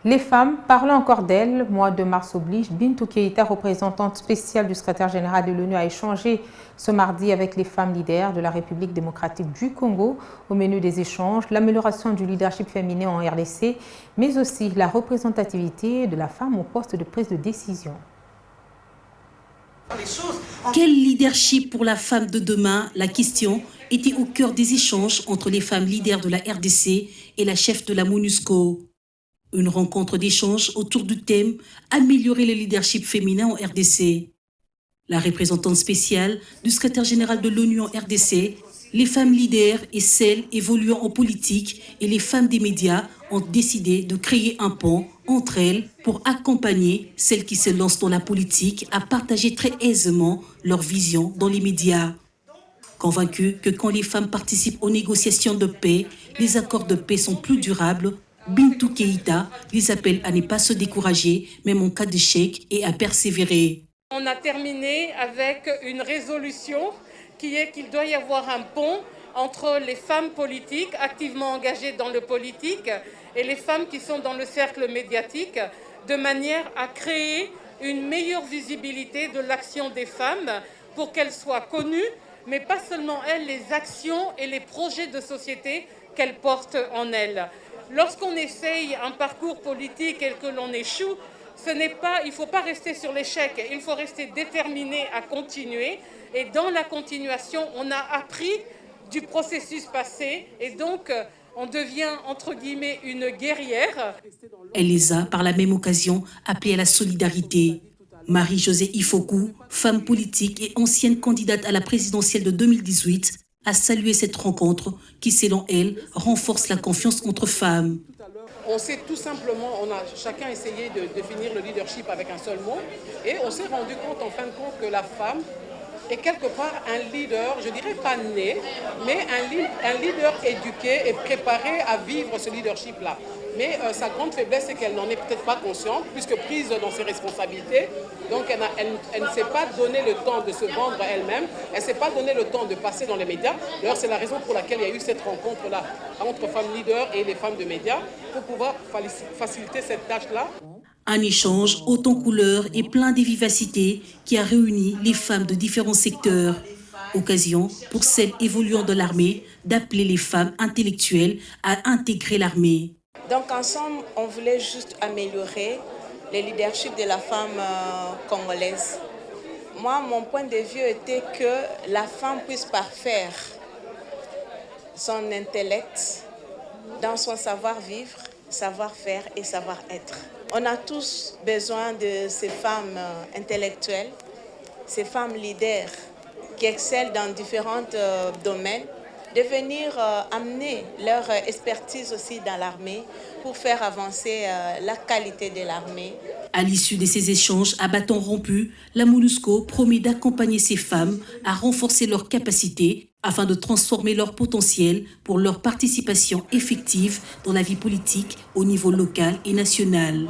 Les femmes, parlons encore d'elles, mois de mars oblige, Bintou Keïta, représentante spéciale du secrétaire général de l'ONU, a échangé ce mardi avec les femmes leaders de la République démocratique du Congo. Au menu des échanges, l'amélioration du leadership féminin en RDC, mais aussi la représentativité de la femme au poste de prise de décision. Quel leadership pour la femme de demain? La question était au cœur des échanges entre les femmes leaders de la RDC et la chef de la MONUSCO. Une rencontre d'échange autour du thème « Améliorer le leadership féminin en RDC ». La représentante spéciale du secrétaire général de l'ONU en RDC, les femmes leaders et celles évoluant en politique et les femmes des médias ont décidé de créer un pont entre elles pour accompagner celles qui se lancent dans la politique à partager très aisément leur vision dans les médias. Convaincue que quand les femmes participent aux négociations de paix, les accords de paix sont plus durables, Bintou Keïta les appelle à ne pas se décourager, même en cas d'échec, et à persévérer. On a terminé avec une résolution qui est qu'il doit y avoir un pont entre les femmes politiques activement engagées dans le politique et les femmes qui sont dans le cercle médiatique, de manière à créer une meilleure visibilité de l'action des femmes pour qu'elles soient connues, mais pas seulement elles, les actions et les projets de société qu'elles portent en elles. Lorsqu'on essaye un parcours politique et que l'on échoue, il ne faut pas rester sur l'échec, il faut rester déterminé à continuer. Et dans la continuation, on a appris du processus passé et donc on devient, entre guillemets, une guerrière. Elle les a, par la même occasion, appelés à la solidarité. Marie-Josée Ifoku, femme politique et ancienne candidate à la présidentielle de 2018, a salué cette rencontre qui, selon elle, renforce la confiance entre femmes. On s'est tout simplement, on a chacun essayé de définir le leadership avec un seul mot et on s'est rendu compte en fin de compte que la femme est quelque part un leader, je dirais pas né, mais un leader éduqué et préparé à vivre ce leadership-là. Mais sa grande faiblesse, c'est qu'elle n'en est peut-être pas consciente, puisque prise dans ses responsabilités. Donc elle ne s'est pas donné le temps de se vendre elle-même, elle ne s'est pas donné le temps de passer dans les médias. D'ailleurs, c'est la raison pour laquelle il y a eu cette rencontre-là entre femmes leaders et les femmes de médias, pour pouvoir faciliter cette tâche-là. Un échange haut en couleurs et plein de vivacité qui a réuni les femmes de différents secteurs. Occasion pour celles évoluant dans l'armée d'appeler les femmes intellectuelles à intégrer l'armée. Donc ensemble, on voulait juste améliorer le leadership de la femme congolaise. Moi, mon point de vue était que la femme puisse parfaire son intellect dans son savoir-vivre, savoir-faire et savoir-être. On a tous besoin de ces femmes intellectuelles, ces femmes leaders qui excellent dans différents domaines, de venir amener leur expertise aussi dans l'armée pour faire avancer la qualité de l'armée. À l'issue de ces échanges à bâtons rompus, la MONUSCO promet d'accompagner ces femmes à renforcer leurs capacités afin de transformer leur potentiel pour leur participation effective dans la vie politique au niveau local et national.